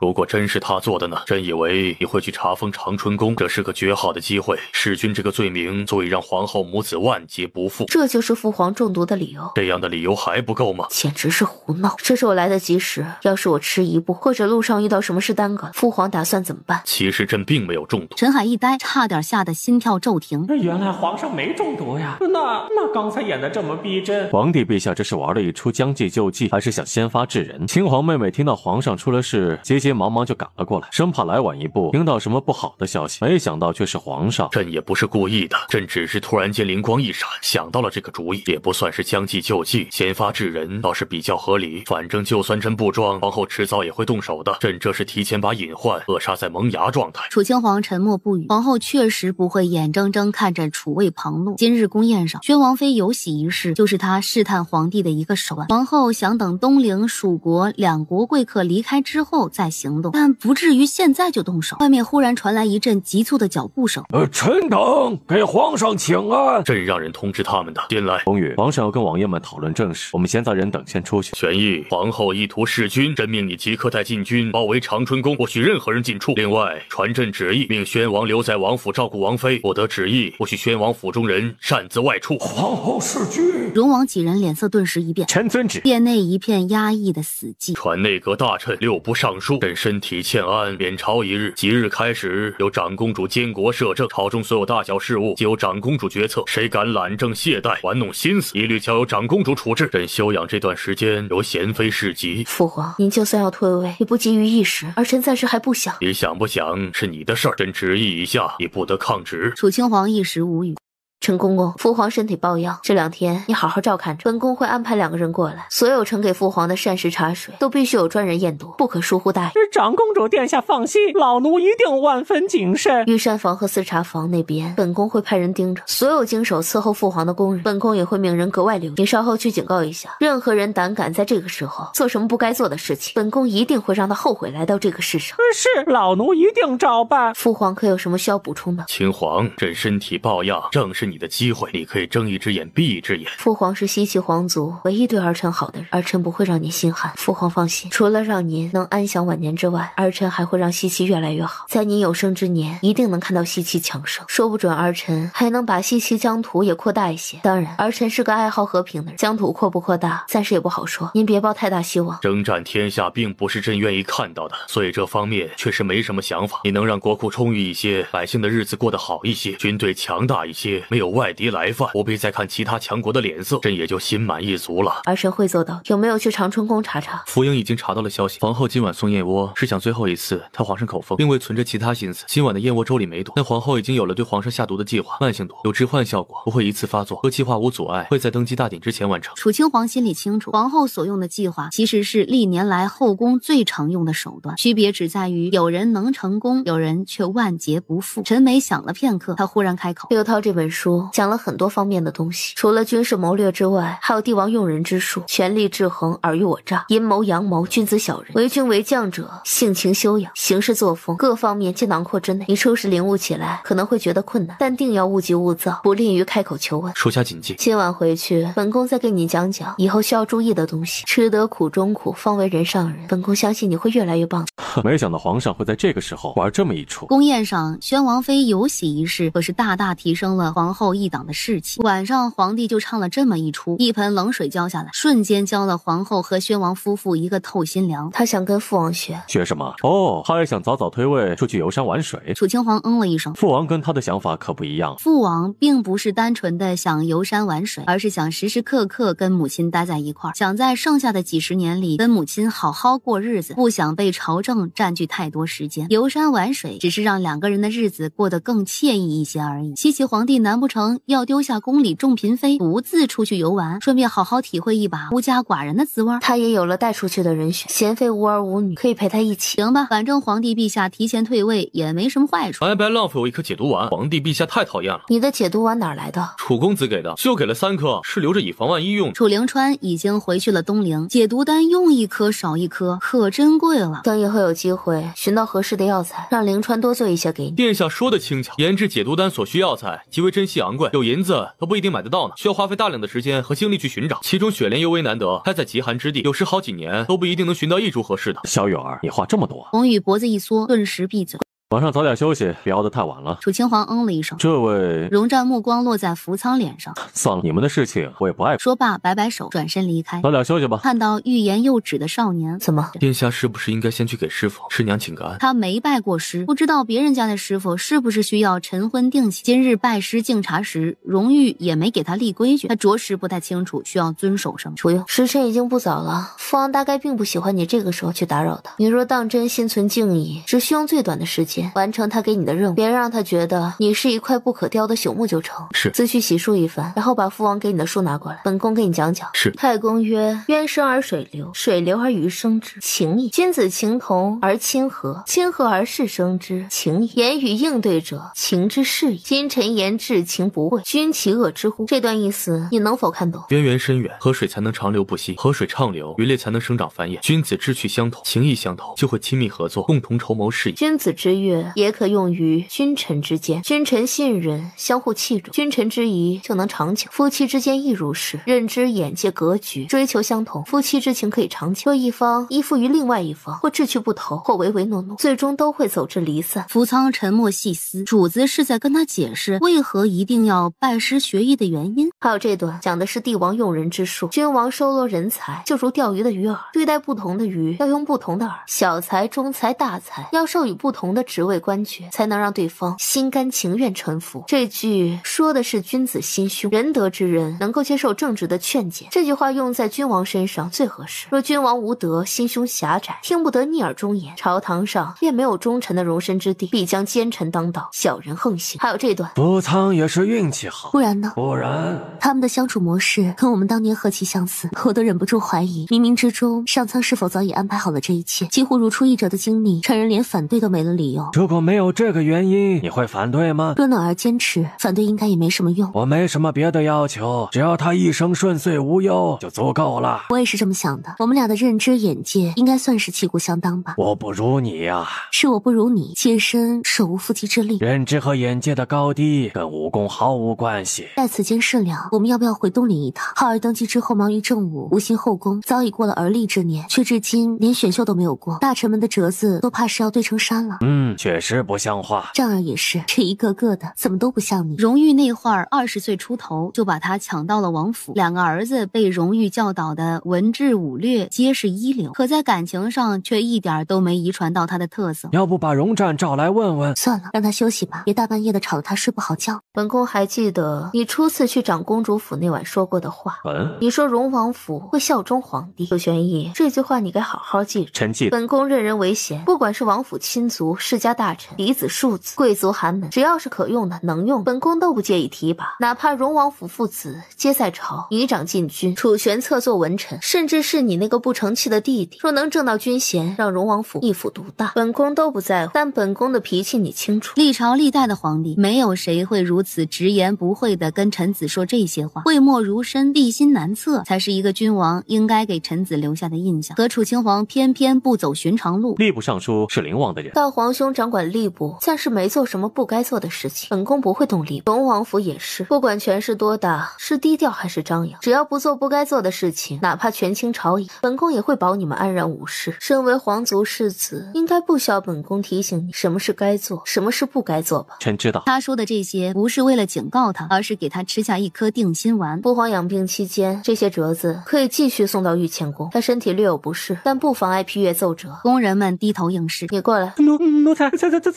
如果真是他做的呢？朕以为你会去查封长春宫，这是个绝好的机会。弑君这个罪名足以让皇后母子万劫不复。这就是父皇中毒的理由。这样的理由还不够吗？简直是胡闹！这是我来得及时，要是我迟一步，或者路上遇到什么事耽搁，父皇打算怎么办？其实朕并没有中毒。陈海一呆，差点吓得心跳骤停。原来皇上没中毒呀？那刚才演的这么逼真。皇帝陛下这是玩了一出将计就计，还是想先发制人？青皇妹妹听到皇上出了事，急急忙忙就赶了过来，生怕来晚一步听到什么不好的消息，没想到却是皇上。朕也不是故意的，朕只是突然间灵光一闪，想到了这个主意，也不算是将计就计，先发制人倒是比较合理。反正就算朕不装，皇后迟早也会动手的。朕这是提前把隐患扼杀在萌芽状态。楚清皇沉默不语，皇后确实不会眼睁睁看着楚卫旁落。今日宫宴上，宣王妃有喜一事，就是他试探皇帝的一个手段。皇后想等东陵、蜀国两国贵客离开之后再行动，但不至于现在就动手。外面忽然传来一阵急促的脚步声。臣等给皇上请安。朕让人通知他们的。进来。风雨，皇上要跟王爷们讨论正事，我们闲杂人等先出去。玄义，皇后意图弑君，朕命你即刻带禁军包围长春宫，不许任何人进出。另外，传朕旨意，命宣王留在王府照顾王妃，不得旨意，不许宣王府中人擅自外出。皇后弑君。荣王几人脸色顿时一变。臣遵旨。殿内一片压抑的死寂。传内阁大臣6部尚书，朕身体欠安，免朝一日。即日开始，由长公主监国摄政，朝中所有大小事务皆由长公主决策，谁敢懒政懈怠、玩弄心思，一律交由长公主处置。朕休养这段时间，由贤妃侍疾。父皇，您就算要退位，也不急于一时，儿臣暂时还不想。你想不想是你的事儿，朕旨意一下，你不得抗旨。楚清皇一时无语。陈公公，父皇身体抱恙，这2天你好好照看着。本宫会安排2个人过来，所有呈给父皇的膳食茶水都必须有专人验毒，不可疏忽大意。长公主殿下放心，老奴一定万分谨慎。御膳房和4茶房那边，本宫会派人盯着，所有经手伺候父皇的宫人，本宫也会命人格外留意。你稍后去警告一下，任何人胆敢在这个时候做什么不该做的事情，本宫一定会让他后悔来到这个世上。是，老奴一定照办。父皇可有什么需要补充的？秦皇，朕身体抱恙，正是你的机会，你可以睁一只眼闭一只眼。父皇是西岐皇族唯一对儿臣好的人，儿臣不会让您心寒。父皇放心，除了让您能安享晚年之外，儿臣还会让西岐越来越好。在您有生之年，一定能看到西岐强盛，说不准儿臣还能把西岐疆土也扩大一些。当然，儿臣是个爱好和平的人，疆土扩不扩大，暂时也不好说。您别抱太大希望。征战天下并不是朕愿意看到的，所以这方面确实没什么想法。你能让国库充裕一些，百姓的日子过得好一些，军队强大一些，没有外敌来犯，不必再看其他强国的脸色，朕也就心满意足了。儿臣会做到。有没有去长春宫查查？福英已经查到了消息，皇后今晚送燕窝是想最后一次探皇上口风，并未存着其他心思。今晚的燕窝粥里没毒，但皇后已经有了对皇上下毒的计划，慢性毒，有致幻效果，不会一次发作，和计划无阻碍，会在登基大典之前完成。楚清皇心里清楚，皇后所用的计划其实是历年来后宫最常用的手段，区别只在于有人能成功，有人却万劫不复。陈梅想了片刻，他忽然开口：刘涛这本书讲了很多方面的东西，除了军事谋略之外，还有帝王用人之术，权力制衡，尔虞我诈，阴谋阳谋，君子小人，为君为将者性情修养，行事作风，各方面皆囊括之内。你初时领悟起来可能会觉得困难，但定要勿急勿躁，不利于开口求问。属下谨记。今晚回去，本宫再给你讲讲以后需要注意的东西。吃得苦中苦，方为人上人。本宫相信你会越来越棒。没想到皇上会在这个时候玩这么一出。宫宴上，宣王妃有喜一事可是大大提升了皇后一党的士气。晚上皇帝就唱了这么一出，一盆冷水浇下来，瞬间浇了皇后和宣王夫妇一个透心凉。他想跟父王学什么？哦，他也想早早退位，出去游山玩水。楚清皇了一声。父王跟他的想法可不一样。父王并不是单纯的想游山玩水，而是想时时刻刻跟母亲待在一块儿，想在剩下的几十年里跟母亲好好过日子，不想被朝政占据太多时间。游山玩水只是让2个人的日子过得更惬意一些而已。西岐皇帝难不成要丢下宫里众嫔妃独自出去游玩，顺便好好体会一把孤家寡人的滋味？他也有了带出去的人选，贤妃无儿无女，可以陪他一起。行吧，反正皇帝陛下提前退位也没什么坏处。白浪费我一颗解毒丸，皇帝陛下太讨厌了。你的解毒丸哪来的？楚公子给的，就给了3颗，是留着以防万一用。楚灵川已经回去了东陵，解毒丹用1颗少1颗，可珍贵了。等以后有有机会寻到合适的药材，让灵川多做一些给你。殿下说的轻巧，研制解毒丹所需药材极为珍稀昂贵，有银子都不一定买得到呢，需要花费大量的时间和精力去寻找。其中雪莲尤为难得，开在极寒之地，有时好几年都不一定能寻到一株合适的。小雨儿，你话这么多。红雨脖子一缩，顿时闭嘴。晚上早点休息，别熬得太晚了。楚清皇嗯了一声，这位荣战目光落在福仓脸上。算了，你们的事情我也不爱。说罢，摆摆手，转身离开。早点休息吧。看到欲言又止的少年，怎么？殿下是不是应该先去给师傅师娘请个安？他没拜过师，不知道别人家的师傅是不是需要晨昏定息。今日拜师敬茶时，荣玉也没给他立规矩，他着实不太清楚需要遵守什么。不用，时辰已经不早了，父王大概并不喜欢你这个时候去打扰他。你若当真心存敬意，只需用最短的时间完成他给你的任务，别让他觉得你是一块不可雕的朽木就成。是。自去洗漱一番，然后把父王给你的书拿过来，本宫给你讲讲。是。太公曰：渊生而水流，水流而鱼生之，情义。君子情同而亲和，亲和而事生之，情义。言语应对者，情之事矣。今臣言至，情不讳，君其恶之乎？这段意思你能否看懂？渊源深远，河水才能长流不息，河水畅流，鱼类才能生长繁衍。君子志趣相投，情义相投，就会亲密合作，共同筹谋事业。君子之悦也可用于君臣之间，君臣信任，相互器重，君臣之谊就能长久。夫妻之间亦如是，认知、眼界、格局、追求相同，夫妻之情可以长久。若一方依附于另外一方，或志趣不投，或唯唯诺诺，最终都会走至离散。福仓沉默细思，主子是在跟他解释为何一定要拜师学艺的原因。还有这段讲的是帝王用人之术，君王收罗人才，就如钓鱼的鱼饵，对待不同的鱼要用不同的饵，小才、中才、大才要授予不同的职位官爵，才能让对方心甘情愿臣服。这句说的是君子心胸，仁德之人能够接受正直的劝谏。这句话用在君王身上最合适。若君王无德，心胸狭窄，听不得逆耳忠言，朝堂上便没有忠臣的容身之地，必将奸臣当道，小人横行。还有这段，福仓也是运气好，不然呢？不然他们的相处模式跟我们当年何其相似，我都忍不住怀疑，冥冥之中上苍是否早已安排好了这一切？几乎如出一辙的经历，趁人连反对都没了理由。如果没有这个原因，你会反对吗？若暖儿坚持，反对应该也没什么用。我没什么别的要求，只要他一生顺遂无忧就足够了。我也是这么想的，我们俩的认知眼界应该算是旗鼓相当吧。我不如你呀。是我不如你，妾身手无缚鸡之力。认知和眼界的高低跟武功毫无关系。在此间事了，我们要不要回东林一趟？浩儿登基之后忙于政务，无心后宫，早已过了而立之年，却至今连选秀都没有过。大臣们的折子都怕是要堆成山了。确实不像话。丈儿也是，这一个个的怎么都不像你。荣玉那会儿20岁出头，就把他抢到了王府，两个儿子被荣玉教导的文治武略皆是一流，可在感情上却一点都没遗传到他的特色。要不把荣战找来问问？算了，让他休息吧，别大半夜的吵得他睡不好觉。本宫还记得你初次去长公主府那晚说过的话。你说荣王府会效忠皇帝，有玄义，这句话你该好好记着。臣记得。本宫任人唯贤，不管是王府亲族、世家大臣、嫡子庶子、贵族寒门，只要是可用的、能用，本宫都不介意提拔。哪怕荣王府父子皆在朝，女长禁军，楚玄策做文臣，甚至是你那个不成器的弟弟，若能挣到军衔，让荣王府一府独大，本宫都不在乎。但本宫的脾气你清楚，历朝历代的皇帝，没有谁会如此直言不讳地跟臣子说这些话。讳莫如深，立心难测，才是一个君王应该给臣子留下的印象。可楚清皇偏偏不走寻常路。吏部尚书是灵王的人，大皇兄掌管吏部，暂时没做什么不该做的事情，本宫不会动吏部。荣王府也是，不管权势多大，是低调还是张扬，只要不做不该做的事情，哪怕权倾朝野，本宫也会保你们安然无事。身为皇族世子，应该不需要本宫提醒你什么是该做，什么是不该做吧？臣知道。他说的这些不是为了警告他，而是给他吃下一颗定心丸。父皇养病期间，这些折子可以继续送到御前宫。他身体略有不适，但不妨碍批阅奏折。宫人们低头应是。你过来。奴才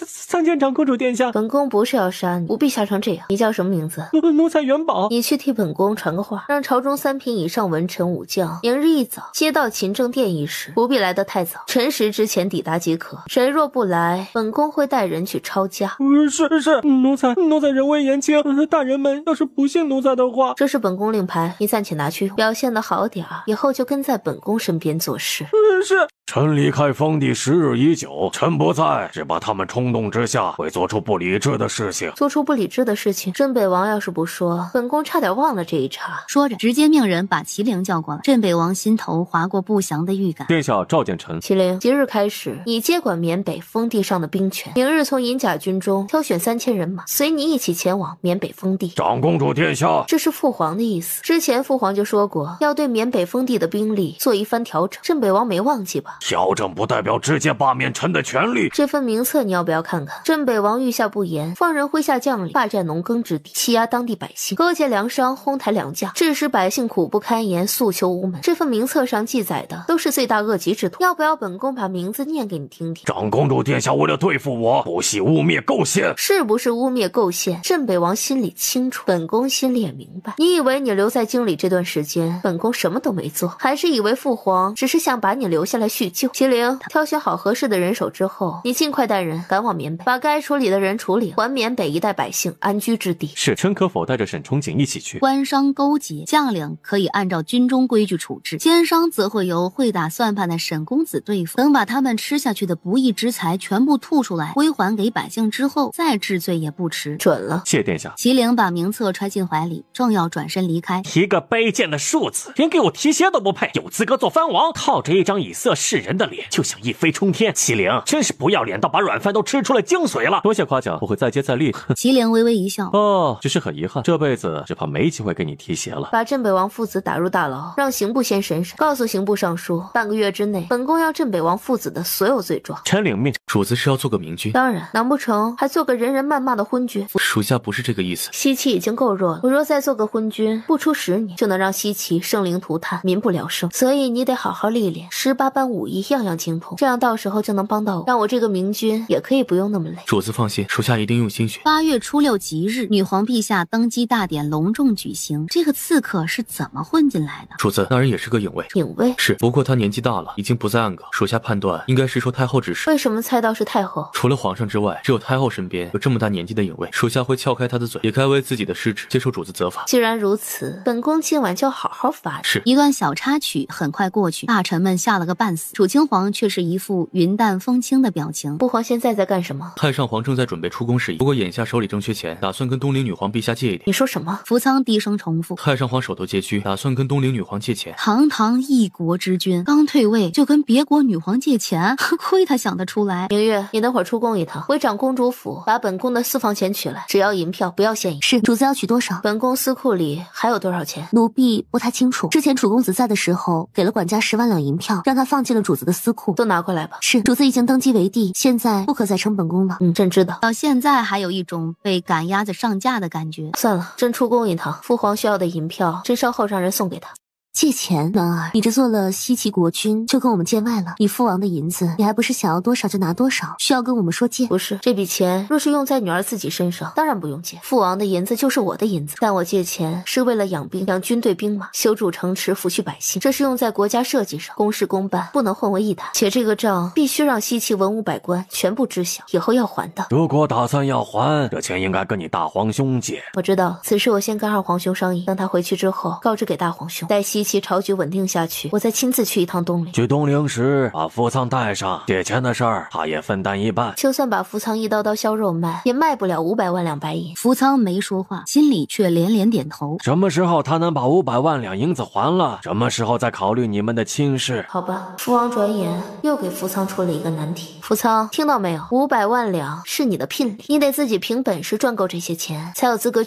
参见长公主殿下。本宫不是要杀你，不必吓成这样。你叫什么名字？奴才元宝。你去替本宫传个话，让朝中3品以上文臣武将明日一早接到勤政殿议事，不必来得太早，辰时之前抵达即可。谁若不来，本宫会带人去抄家。是，奴才人微言轻，大人们要是不信奴才的话。这是本宫令牌，你暂且拿去用，表现得好点儿，以后就跟在本宫身边做事。是。臣离开封地10日已久，臣不在，只怕他们冲动之下会做出不理智的事情。做出不理智的事情，镇北王要是不说，本宫差点忘了这一茬。说着，直接命人把麒麟叫过来。镇北王心头划过不祥的预感。殿下召见臣。麒麟，即日开始，你接管缅北封地上的兵权。明日从银甲军中挑选3000人马，随你一起前往缅北封地。长公主殿下，这是父皇的意思。之前父皇就说过，要对缅北封地的兵力做一番调整。镇北王没忘记吧？调整不代表直接罢免臣的权利。这份名册你要不要看看？镇北王御下不严，放任麾下将领霸占农耕之地，欺压当地百姓，割截粮商，哄抬粮价，致使百姓苦不堪言，诉求无门。这份名册上记载的都是罪大恶极之徒。要不要本宫把名字念给你听听？长公主殿下为了对付我，不惜污蔑构陷。是不是污蔑构陷？镇北王心里清楚，本宫心里也明白。你以为你留在京里这段时间，本宫什么都没做，还是以为父皇只是想把你留下来叙旧？麒麟，挑选好合适的人手之后，你尽快带人赶往缅北，把该处理的人处理，还缅北一带百姓安居之地。是，臣可否带着沈憧憬一起去？官商勾结，将领可以按照军中规矩处置，奸商则会由会打算盘的沈公子对付。等把他们吃下去的不义之财全部吐出来，归还给百姓之后，再治罪也不迟。准了。谢殿下。麒麟把名册揣进怀里，正要转身离开，一个卑贱的庶子，连给我提鞋都不配，有资格做藩王？靠着一张以色示人的脸，就想一飞冲天？麒麟真是不要脸到把软饭都吃出了精髓了。多谢夸奖，我会再接再厉。麒麟微微一笑，哦，只是很遗憾，这辈子只怕没机会给你提鞋了。把镇北王父子打入大牢，让刑部先审审，告诉刑部尚书，半个月之内，本宫要镇北王父子的所有罪状。臣领命。主子是要做个明君？当然，难不成还做个人人谩骂的昏君？属下不是这个意思。西岐已经够弱了，我若再做个昏君，不出10年就能让西岐生灵涂炭，民不聊生。所以你得好好历练，18般武艺样样精通，这样到时候就能帮到我，让我这个明君也可以不用那么累。主子放心，属下一定用心学。8月初6吉日，女皇陛下登基大典隆重举行。这个刺客是怎么混进来的？主子，那人也是个影卫。影卫？是，不过他年纪大了，已经不在暗岗。属下判断应该是受太后指使。为什么猜到是太后？除了皇上之外，只有太后身边有这么大年纪的影卫，属下会撬开他的嘴，也该为自己的失职接受主子责罚。既然如此，本宫今晚就好好罚你。是。一段小插曲很快过去，大臣们吓了个半死，楚清皇却是一副云淡风轻的表情。父皇现在在干什么？太上皇正在准备出宫事宜，不过眼下手里正缺钱，打算跟东陵女皇陛下借一点。你说什么？福仓低声重复。太上皇手头拮据，打算跟东陵女皇借钱。堂堂一国之君，刚退位就跟别国女皇借钱，亏他想得出来。明月，你等会儿出宫一趟，回长公主府把本宫的私房钱取来，只要银票，不要现银。是，主子要取多少？本宫司库里还有多少钱？奴婢不太清楚。之前楚公子在的时候，给了管家10万两银票，让他放进了主子的司库。都拿过来吧。是，主子已经登基为帝，现在不可再称本宫了。朕知道。到现在还有一种被赶鸭子上架的感觉。算了，朕出宫一趟，父皇需要的银票，朕稍后让人送给他。借钱，暖儿，你这做了西岐国君，就跟我们见外了。你父王的银子，你还不是想要多少就拿多少，需要跟我们说借？不是，这笔钱若是用在女儿自己身上，当然不用借。父王的银子就是我的银子，但我借钱是为了养兵、养军队兵马、修筑城池、抚恤百姓，这是用在国家设计上，公事公办，不能混为一谈。且这个账必须让西岐文武百官全部知晓，以后要还的。如果打算要还，这钱应该跟你大皇兄借。我知道，此事我先跟二皇兄商议，等他回去之后告知给大皇兄，待西岐朝局稳定下去，我再亲自去一趟东陵。去东陵时把福仓带上，借钱的事儿他也分担一半。就算把福仓一刀刀削肉卖，也卖不了500万两白银。福仓没说话，心里却连连点头。什么时候他能把500万两银子还了，什么时候再考虑你们的亲事。好吧，父王转眼又给福仓出了一个难题。福仓，听到没有？500万两是你的聘礼，你得自己凭本事赚够这些钱，才有资格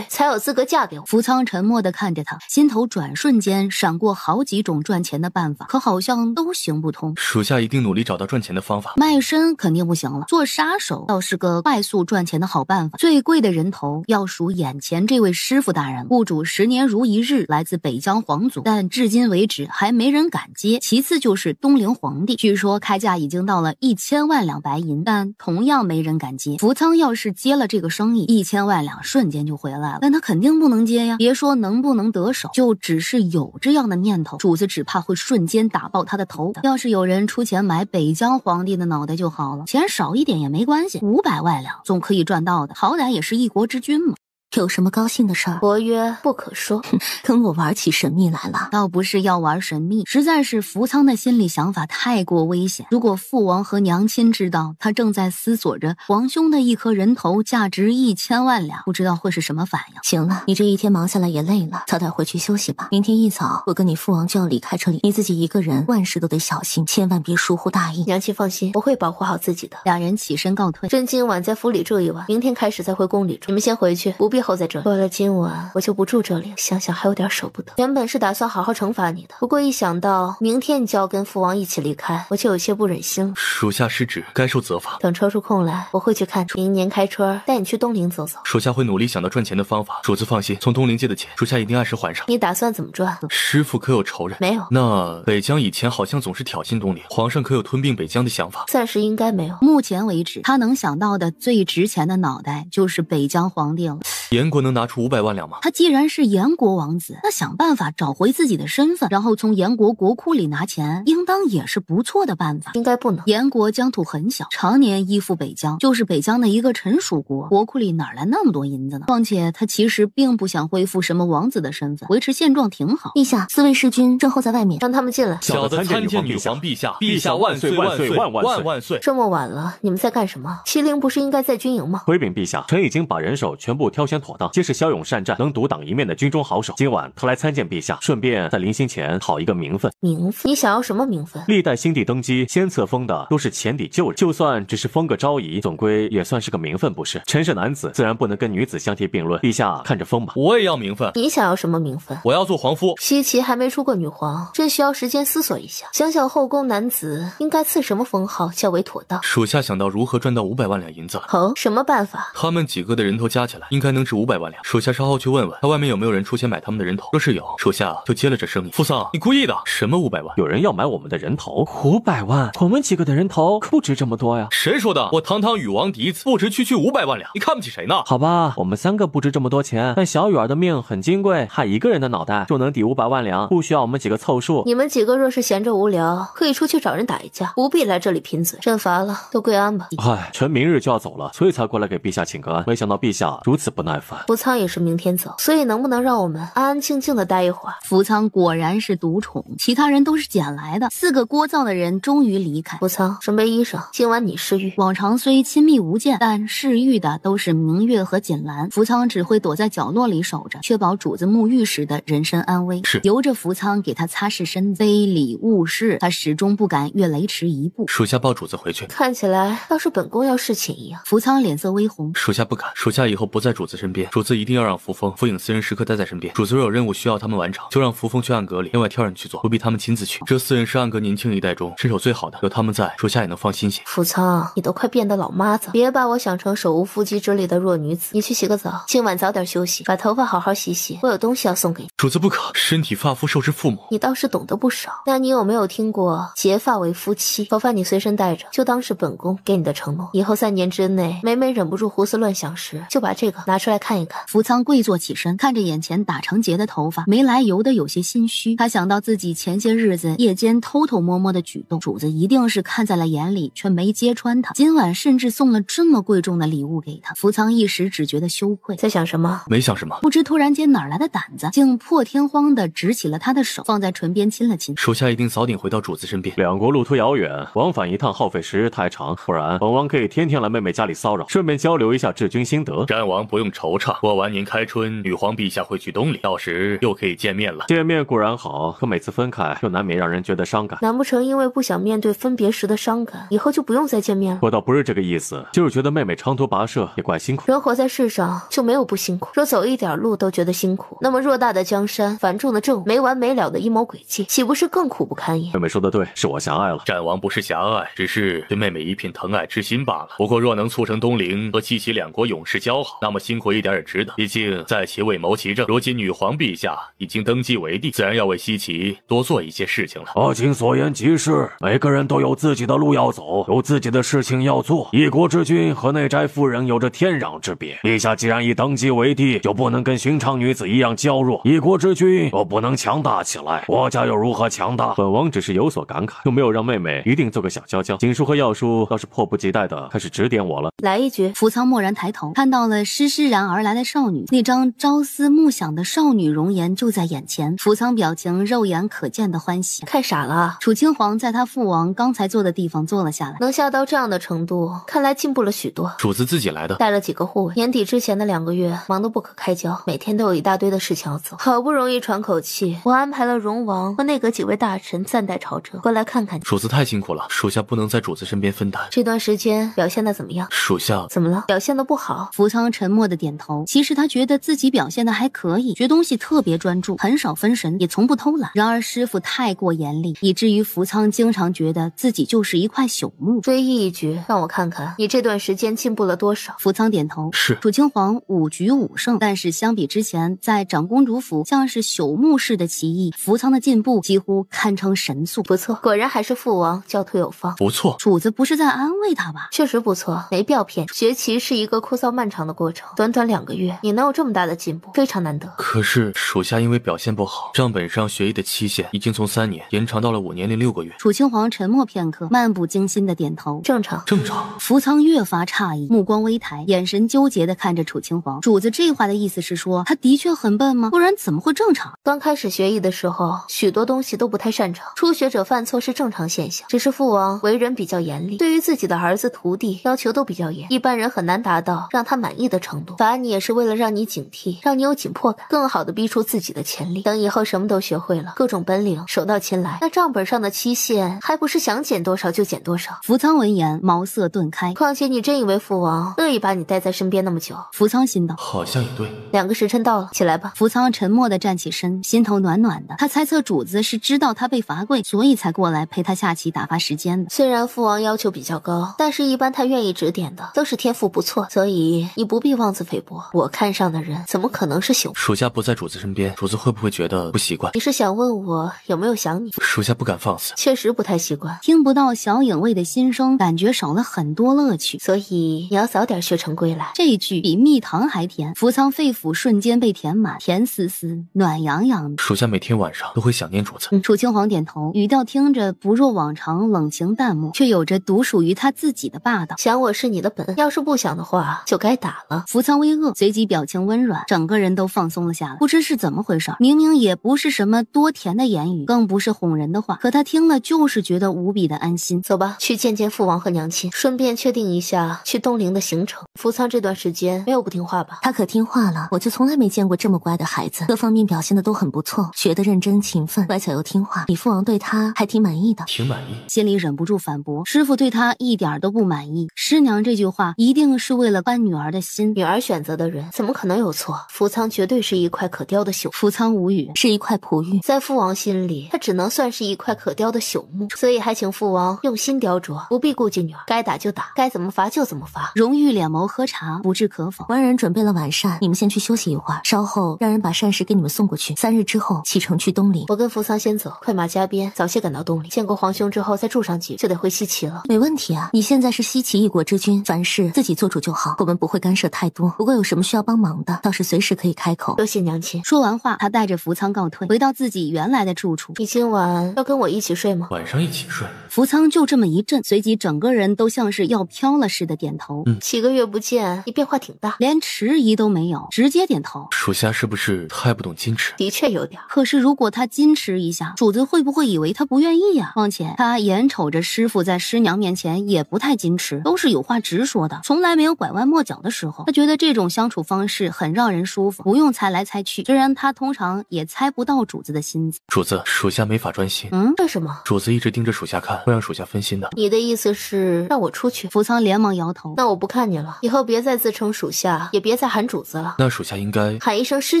才有资格嫁给我。福仓沉默地看着他，心头转瞬间闪过好几种赚钱的办法，可好像都行不通。属下一定努力找到赚钱的方法。卖身肯定不行了，做杀手倒是个快速赚钱的好办法。最贵的人头要数眼前这位师傅大人，雇主10年如一日，来自北疆皇族，但至今为止还没人敢接。其次就是东陵皇帝，据说开价已经到了1000万两白银，但同样没人敢接。福仓要是接了这个生意，1000万两瞬间就回来了，但他肯定不能接呀。别说能不能得手，就只是有这样的念头，主子只怕会瞬间打爆他的头。要是有人出钱买北疆皇帝的脑袋就好了，钱少一点也没关系，500万两总可以赚到的，好歹也是一国之君嘛。有什么高兴的事儿？伯约不可说。跟我玩起神秘来了？倒不是要玩神秘，实在是福仓的心理想法太过危险。如果父王和娘亲知道他正在思索着皇兄的一颗人头价值1000万两，不知道会是什么反应。行了，你这一天忙下来也累了，早点回去休息吧。明天一早，我跟你父王就要离开这里，你自己一个人万事都得小心，千万别疏忽大意。娘亲放心，我会保护好自己的。两人起身告退。朕今晚在府里住一晚，明天开始再回宫里住。你们先回去，不必候在这里。过了今晚，我就不住这里了。想想还有点舍不得。原本是打算好好惩罚你的，不过一想到明天你就要跟父王一起离开，我就有些不忍心了。属下失职，该受责罚。等抽出空来，我会去看主。明年开春带你去东陵走走。属下会努力想到赚钱的方法。主子放心，从东陵借的钱，属下一定按时还上。你打算怎么赚？师父可有仇人？没有。那北疆以前好像总是挑衅东陵，皇上可有吞并北疆的想法？暂时应该没有。目前为止，他能想到的最值钱的脑袋就是北疆皇帝了。燕国能拿出500万两吗？他既然是燕国王子，那想办法找回自己的身份，然后从燕国国库里拿钱，应当也是不错的办法。应该不能。燕国疆土很小，常年依附北疆，就是北疆的一个臣属国，国库里哪来那么多银子呢？况且他其实并不想恢复什么王子的身份，维持现状挺好。陛下，4位侍军正候在外面，让他们进来。小的参见女皇陛下，陛下万岁万岁万万岁！这么晚了，你们在干什么？麒麟不是应该在军营吗？回禀陛下，臣已经把人手全部挑选妥当，皆是骁勇善战、能独当一面的军中好手。今晚特来参见陛下，顺便在临行前讨一个名分。名分？你想要什么名分？历代新帝登基，先册封的都是前邸旧人，就算只是封个昭仪，总归也算是个名分，不是？臣是男子，自然不能跟女子相提并论。陛下看着封吧。我也要名分。你想要什么名分？我要做皇夫。西岐还没出过女皇，朕需要时间思索一下，想想后宫男子应该赐什么封号较为妥当。属下想到如何赚到500万两银子了。哦，什么办法？他们几个的人头加起来应该能值500万两。属下稍后去问问，他外面有没有人出钱买他们的人头。若是有，属下就接了这生意。父丧，你故意的？什么500万？有人要买我们的人头？500万？我们几个的人头可不值这么多呀。谁说的？我堂堂禹王嫡子，不值区区500万两，你看不起谁呢？好吧，我们3个不值这么多钱，但小雨儿的命很金贵，害一个人的脑袋就能抵500万两，不需要我们几个凑数。你们几个若是闲着无聊，可以出去找人打一架，不必来这里贫嘴。朕乏了，都归安吧。唉，臣明日就要走了，所以才过来给陛下请个安。没想到陛下如此不耐烦。福仓也是明天走，所以能不能让我们安安静静的待一会儿？福仓果然是独宠，其他人都是捡来的。4个聒噪的人终于离开。福仓，准备衣裳，今晚你侍御。往常虽亲密无间，但侍御的都是明月和锦兰，福仓只会躲在角落里守着，确保主子沐浴时的人身安危。是由着福仓给他擦拭身子，非礼勿视，他始终不敢越雷池一步。属下抱主子回去。看起来倒是本宫要侍寝一样。福仓脸色微红，属下不敢。属下以后不在主子身边，主子一定要让扶风、傅颖4人时刻待在身边。主子若有任务需要他们完成，就让扶风去暗阁里，另外挑人去做，不必他们亲自去。这4人是暗阁年轻一代中身手最好的，有他们在，属下也能放心些。福仓，你都快变得老妈子，别把我想成手无缚鸡之力的弱女子。你去洗个澡，今晚早点休息，把头发好好洗洗，我有东西要送给你。主子不可，身体发肤受之父母。你倒是懂得不少。那你有没有听过结发为夫妻？头发你随身带着，就当是本宫给你的承诺。以后3年之内，每每忍不住胡思乱想时，就把这个拿出来看一看。福仓跪坐起身，看着眼前打成结的头发，没来由的有些心虚。他想到自己前些日子夜间偷偷摸摸的举动，主子一定是看在了眼里，却没揭穿他。今晚甚至送了这么贵重的礼物给他，福仓一时只觉得羞愧。在想什么？没想什么。不知突然间哪来的胆子，竟破天荒的执起了他的手，放在唇边亲了亲。属下一定早点回到主子身边。两国路途遥远，往返一趟耗费时日太长，不然本王可以天天来妹妹家里骚扰，顺便交流一下治军心得。战王不用惆怅，过完年开春，女皇陛下会去东陵，到时又可以见面了。见面固然好，可每次分开又难免让人觉得伤感。难不成因为不想面对分别时的伤感，以后就不用再见面了？我倒不是这个意思，就是觉得妹妹长途跋涉也怪辛苦。人活在世上就没有不辛苦，若走一点路都觉得辛苦，那么偌大的江山、繁重的政务、没完没了的阴谋诡计，岂不是更苦不堪言？妹妹说的对，是我狭隘了。战王不是狭隘，只是对妹妹一片疼爱之心罢了。不过若能促成东陵和西岐2国勇士交好，那么辛苦一点也值得。毕竟在其位谋其政，如今女皇陛下已经登基为帝，自然要为西岐多做一些事情了。阿金所言极是，每个人都有自己的路要走，有自己的事情要做。一国之君和内宅夫人有着天壤之别。陛下既然已登基为帝，就不能跟寻常女子一样娇弱。一国之君若不能强大起来，国家又如何强大？本王只是有所感慨，又没有让妹妹一定做个小娇娇。锦书和药书倒是迫不及待的开始指点我了。来一局。福仓蓦然抬头，看到了施施然然而来的少女，那张朝思暮想的少女容颜就在眼前。扶桑表情肉眼可见的欢喜。看傻了。楚清皇在他父王刚才坐的地方坐了下来，能下到这样的程度，看来进步了许多。主子自己来的，带了几个护卫。年底之前的2个月忙得不可开交，每天都有一大堆的事情要做。好不容易喘口气，我安排了荣王和内阁几位大臣暂代朝政，过来看看你。主子太辛苦了，属下不能在主子身边分担。这段时间表现得怎么样？属下怎么了？表现得不好？扶桑沉默的点头。其实他觉得自己表现得还可以，学东西特别专注，很少分神，也从不偷懒。然而师傅太过严厉，以至于扶桑经常觉得自己就是一块朽木。追忆一局，让我看看你这段时间进步了多少。扶桑点头。是。楚清皇5局5胜，但是相比之前在长公主府像是朽木似的棋艺，扶桑的进步几乎堪称神速。不错，果然还是父王教徒有方。不错。主子不是在安慰他吧？确实不错，没必要骗。学棋是一个枯燥漫长的过程，短短2个月，你能有这么大的进步，非常难得。可是属下因为表现不好，账本上学艺的期限已经从3年延长到了5年零6个月。楚清皇沉默片刻，漫不经心的点头。正常。正常。扶桑越发诧异，目光微抬，眼神纠结的看着楚清皇。主子这话的意思是说他的确很笨吗？不然怎么会正常？刚开始学艺的时候，许多东西都不太擅长，初学者犯错是正常现象。只是父王为人比较严厉，对于自己的儿子徒弟要求都比较严，一般人很难达到让他满意的程度。罚你也是为了让你警惕，让你有紧迫感，更好的逼出自己的潜力。等以后什么都学会了，各种本领手到擒来，那账本上的期限还不是想减多少就减多少。扶桑闻言茅塞顿开。况且你真以为父王乐意把你带在身边那么久？扶桑心道，好像也对。2个时辰到了，起来吧。扶桑沉默地站起身，心头暖暖的。他猜测主子是知道他被罚跪，所以才过来陪他下棋打发时间的。虽然父王要求比较高，但是一般他愿意指点的都是天赋不错，所以你不必妄自菲薄。我看上的人怎么可能是朽木？属下不在主子身边，主子会不会觉得不习惯？你是想问我有没有想你？属下不敢放肆。确实不太习惯，听不到小影卫的心声，感觉少了很多乐趣。所以你要早点学成归来。这一句比蜜糖还甜，扶桑肺腑瞬间被填满，甜丝丝，暖洋洋的。属下每天晚上都会想念主子。楚清皇点头，语调听着不若往常冷情淡漠，却有着独属于他自己的霸道。想我是你的本，要是不想的话，就该打了。扶桑微愕，随即表情温软，整个人都放松了下来。不知是怎么回事，明明也不是什么多甜的言语，更不是哄人的话，可他听了就是觉得无比的安心。走吧，去见见父王和娘亲，顺便确定一下去东陵的行程。扶桑这段时间没有不听话吧？他可听话了，我就从来没见过这么乖的孩子，各方面表现的都很不错，学得认真勤奋，乖巧又听话。李父王对他还挺满意的。挺满意。心里忍不住反驳，师傅对他一点都不满意。师娘这句话一定是为了扳女儿的心，女儿选择的人怎么可能有错？扶桑绝对是一块可雕的朽木。扶桑无语，是一块璞玉，在父王心里，他只能算是一块可雕的朽木，所以还请父王用心雕琢，不必顾忌女儿，该打就打，该怎么罚就怎么罚。荣誉脸眸喝茶，不置可否。官人准备了晚膳，你们先去休息一会儿，稍后让人把膳食给你们送过去。3日之后启程去东陵。我跟扶桑先走，快马加鞭，早些赶到东陵。见过皇兄之后再住上几日，就得回西岐了。没问题啊，你现在是西岐一国之君，凡事自己做主就好，我们不会干涉太多。不过有什么需要帮忙的，倒是随时可以开口。多谢娘亲。说完话，他带着扶桑告退，回到自己原来的住处。你今晚要跟我一起睡吗？晚上一起睡。扶桑就这么一震，随即整个人都像是要飘了似的点头。几个月不见，你变化挺大，连迟疑都没有，直接点头。属下是不是太不懂矜持？的确有点。可是如果他矜持一下，主子会不会以为他不愿意呀？况且他眼瞅着师傅在师娘面前也不太矜持，都是有话直说的，从来没有拐弯抹角的时候。他觉得这种相处方式很让人舒服，不用猜来猜去，虽然他通常也猜不到主子的心思。主子，属下没法专心。为什么？主子一直盯着属下看，会让属下分心的。你的意思是让我出去？扶桑连忙摇头。那我不看你了，以后别再自称属下，也别再喊主子了。那属下应该喊一声师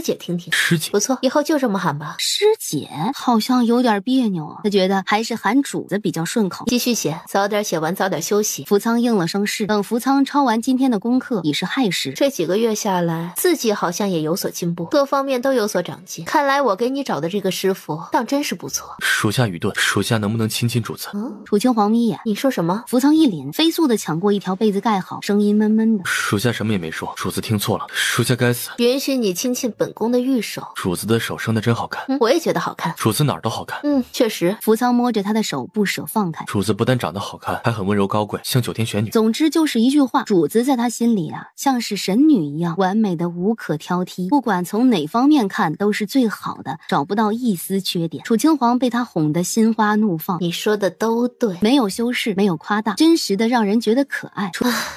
姐听听。师姐，不错，以后就这么喊吧。师姐好像有点别扭啊，他觉得还是喊主子比较顺口。继续写，早点写完早点休息。扶桑应了声是。等扶桑抄完今天的功课已是亥时。这几个月下来，自己好像也有所进步，各方面都有所长进。看来我给你找的这个师傅当真是不错。属下愚钝，属下能不能亲近主子？楚清皇眯眼，你说什么？扶桑一凛，飞速的抢过一条被子盖好，声音闷闷的。属下什么也没说，主子听错了，属下该死。允许你亲亲本宫的玉手。主子的手生得真好看。我也觉得好看。主子哪儿都好看。确实。扶桑摸着他的手不舍放开。主子不但长得好看，还很温柔高贵，像九天玄女。总之就是一句话，主子在他心里啊，像是神女女一样，完美的无可挑剔，不管从哪方面看都是最好的，找不到一丝缺点。楚清皇被他哄得心花怒放。你说的都对，没有修饰，没有夸大，真实的让人觉得可爱。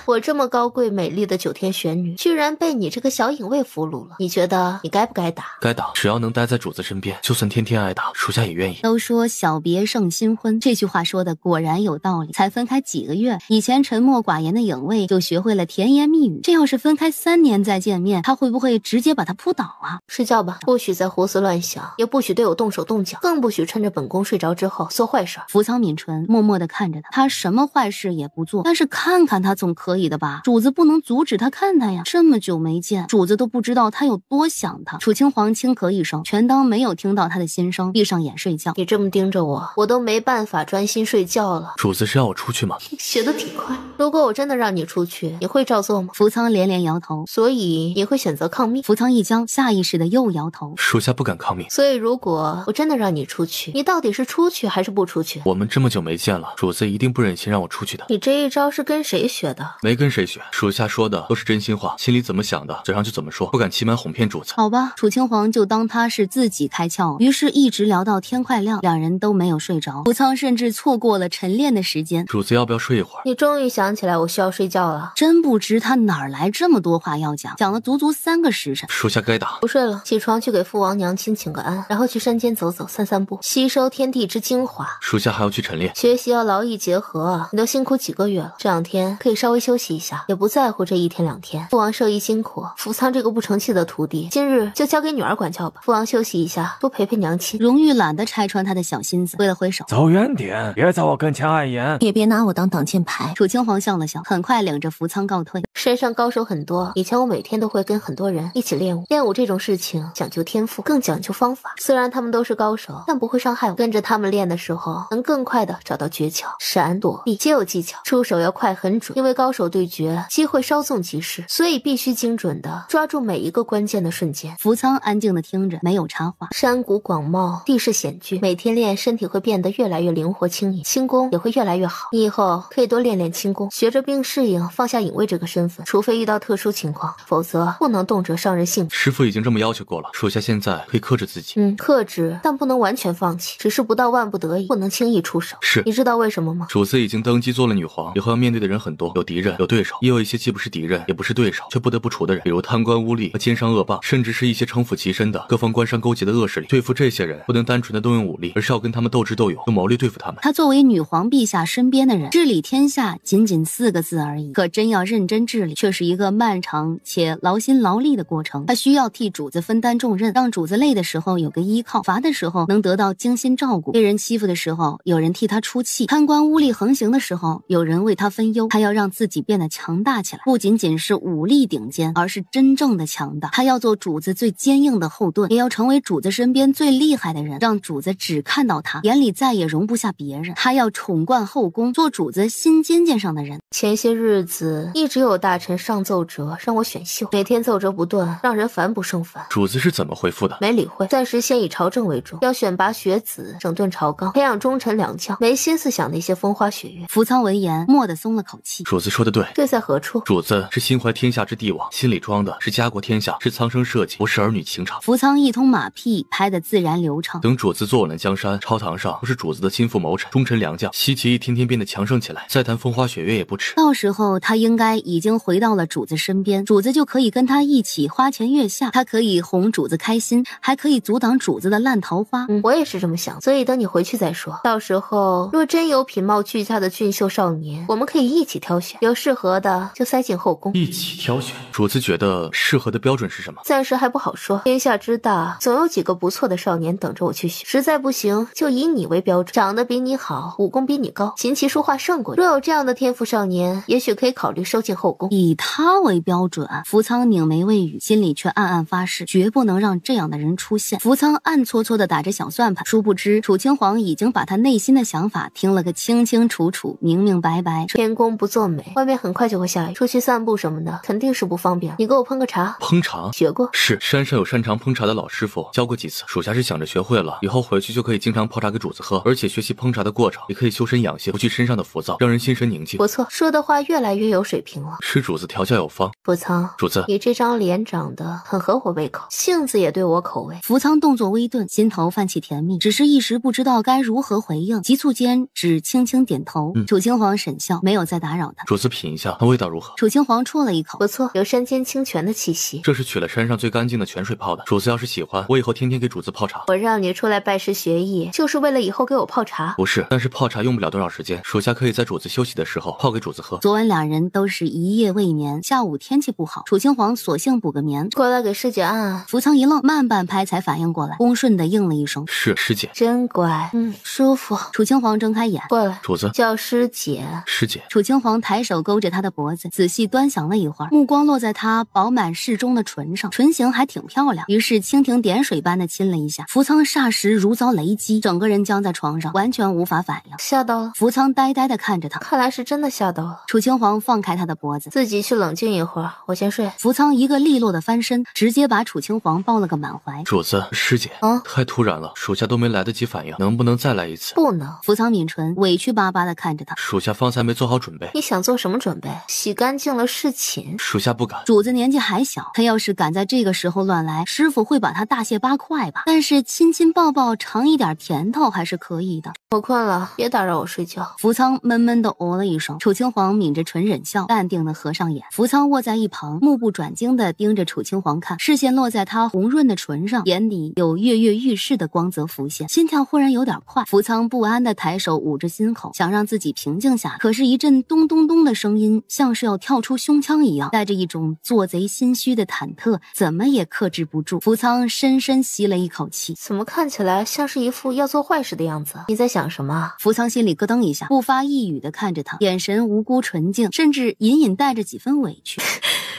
我这么高贵美丽的九天玄女，居然被你这个小影卫俘虏了，你觉得你该不该打？该打，只要能待在主子身边，就算天天挨打，属下也愿意。都说小别胜新婚，这句话说的果然有道理。才分开几个月，以前沉默寡言的影卫就学会了甜言蜜语，这要是分开3年再见面，他会不会直接把他扑倒啊？睡觉吧，不许再胡思乱想，也不许对我动手动脚，更不许趁着本宫睡着之后做坏事。福仓抿唇，默默地看着他，他什么坏事也不做，但是看看他总可以的吧？主子不能阻止他看他呀，这么久没见，主子都不知道他有多想他。楚清皇轻咳一声，全当没有听到他的心声，闭上眼睡觉。你这么盯着我，我都没办法专心睡觉了。主子是要我出去吗？学得挺快。如果我真的让你出去，你会照做吗？福仓连连摇头。所以你会选择抗命？福仓一僵，下意识的又摇头。属下不敢抗命。所以如果我真的让你出去，你到底是出去还是不出去？我们这么久没见了，主子一定不忍心让我出去的。你这一招是跟谁学的？没跟谁学，属下说的都是真心话，心里怎么想的，嘴上就怎么说，不敢欺瞒哄骗主子。好吧，楚清皇就当他是自己开窍，于是一直聊到天快亮，两人都没有睡着。福仓甚至错过了晨练的时间。主子要不要睡一会儿？你终于想起来我需要睡觉了。真不知他哪儿来这么多话要讲，讲了足足3个时辰。属下该打。不睡了，起床去给父王娘亲请个安，然后去山间走走散散步，吸收天地之精华。属下还要去晨练，学习要劳逸结合啊！你都辛苦几个月了，这2天可以稍微休息一下，也不在乎这1天2天。父王授意辛苦，福仓这个不成器的徒弟，今日就交给女儿管教吧。父王休息一下，多陪陪娘亲。荣誉懒得拆穿他的小心思，挥了挥手，走远点，别在我跟前碍眼，也别拿我当挡箭牌。楚清皇笑了笑，很快领着福仓告退。山上高手很多，以前我每天都会跟很多人一起练武。练武这种事情讲究天赋，更讲究方法。虽然他们都是高手，但不会伤害我。跟着他们练的时候，能更快的找到诀窍，闪躲避皆有技巧，出手要快很准。因为高手对决，机会稍纵即逝，所以必须精准的抓住每一个关键的瞬间。福仓安静的听着，没有插话。山谷广袤，地势险峻，每天练，身体会变得越来越灵活轻盈，轻功也会越来越好。你以后可以多练练轻功，学着并适应放下影卫这个身份，除非遇到特殊情况，否则不能动辄伤人性命。师父已经这么要求过了，属下现在可以克制自己。克制，但不能完全放弃，只是不到万不得已，不能轻易出手。是，你知道为什么吗？主子已经登基做了女皇，以后要面对的人很多，有敌人，有对手，也有一些既不是敌人，也不是对手，却不得不除的人，比如贪官污吏和奸商恶霸，甚至是一些城府极深的各方官商勾结的恶势力。对付这些人，不能单纯的动用武力，而是要跟他们斗智斗勇，用谋略对付他们。他作为女皇陛下身边的人，治理天下仅仅4个字而已，可真要认真治理，却是一个漫长且劳心劳力的过程。他需要替主子分担重任，让主子累的时候有个依靠，乏的时候能得到精心照顾，被人欺负的时候有人替他出气，贪官污吏横行的时候有人为他分忧。他要让自己变得强大起来，不仅仅是武力顶尖，而是真正的强大。他要做主子最坚硬的后盾，也要成为主子身边最厉害的人，让主子只看到他，眼里再也容不下别人。他要宠冠后宫，做主子心尖尖上的人。前些日子一直有大臣上奏折让我选秀，每天奏折不断，让人烦不胜烦。主子是怎么回复的？没理会，暂时先以朝政为重，要选拔学子，整顿朝纲，培养忠臣良将，没心思想那些风花雪月。福仓闻言蓦地松了口气。主子说的对，对在何处？主子是心怀天下之帝王，心里装的是家国天下，是苍生社稷，不是儿女情长。福仓一通马屁拍得自然流畅。等主子坐稳了江山，朝堂上都是主子的心腹谋臣、忠臣良将，西岐一天天变得强盛起来，再谈风花雪月也不迟。到时候他应该已经回到了主子身边，主子就可以跟他一起花前月下，他可以哄主子开心，还可以阻挡主子的烂桃花。我也是这么想，所以等你回去再说。到时候若真有品貌俱佳的俊秀少年，我们可以一起挑选，有适合的就塞进后宫。一起挑选。主子觉得适合的标准是什么？暂时还不好说，天下之大，总有几个不错的少年等着我去选。实在不行，就以你为标准，长得比你好，武功比你高，琴棋书画胜过你。若有这样的天赋少年，也许可以考虑收进后宫。以他为标准，福仓拧眉未语，心里却暗暗发誓，绝不能让这样的人出现。福仓暗搓搓地打着小算盘，殊不知楚清皇已经把他内心的想法听了个清清楚楚、明明白白。天公不作美，外面很快就会下雨，出去散步什么的肯定是不方便。你给我烹个茶。烹茶学过？是，山上有擅长烹茶的老师傅，教过几次。属下是想着学会了，以后回去就可以经常泡茶给主子喝，而且学习烹茶的过程也可以修身养性，不去身上的浮躁，让人心神宁静。不错，说的话越来越有水平了。是。吃主子调教有方。福仓，主子，你这张脸长得很合我胃口，性子也对我口味。福仓动作微顿，心头泛起甜蜜，只是一时不知道该如何回应，急促间只轻轻点头。楚清皇沈笑，没有再打扰他。主子品一下，那味道如何？楚清皇啜了一口，不错，有山间清泉的气息。这是取了山上最干净的泉水泡的。主子要是喜欢，我以后天天给主子泡茶。我让你出来拜师学艺，就是为了以后给我泡茶？不是，但是泡茶用不了多少时间，属下可以在主子休息的时候泡给主子喝。昨晚两人都是一夜未眠，下午天气不好，楚清皇索性补个眠，过来给师姐按按。福仓一愣，慢半拍才反应过来，恭顺的应了一声：“是师姐。”真乖，舒服。楚清皇睁开眼，过来。主子叫师姐。师姐。楚清皇抬手勾着她的脖子，仔细端详了一会儿，目光落在她饱满适中的唇上，唇形还挺漂亮，于是蜻蜓点水般的亲了一下。福仓霎时如遭雷击，整个人僵在床上，完全无法反应。吓到了。福仓呆呆的看着他，看来是真的吓到了。楚清皇放开他的脖子，自己去冷静一会儿，我先睡。福仓一个利落的翻身，直接把楚清皇抱了个满怀。主子，师姐，太突然了，属下都没来得及反应，能不能再来一次？不能。福仓抿唇，委屈巴巴的看着他。属下方才没做好准备。你想做什么准备？洗干净了侍寝。属下不敢。主子年纪还小，他要是敢在这个时候乱来，师傅会把他大卸八块吧。但是亲亲抱抱，尝一点甜头还是可以的。我困了，别打扰我睡觉。福仓闷闷的哦了一声，楚清皇抿着唇忍笑，淡定的合上眼。福仓卧在一旁，目不转睛的盯着楚清皇看，视线落在他红润的唇上，眼里有跃跃欲试的光泽浮现，心跳忽然有点快。福仓不安的抬手捂着心口，想让自己平静下来，可是一阵咚咚咚的声音，像是要跳出胸腔一样，带着一种做贼心虚的忐忑，怎么也克制不住。福仓深深吸了一口气，怎么看起来像是一副要做坏事的样子？你在想什么？福仓心里咯噔一下，不发一语的看着他，眼神无辜纯净，甚至隐隐带着几分委屈。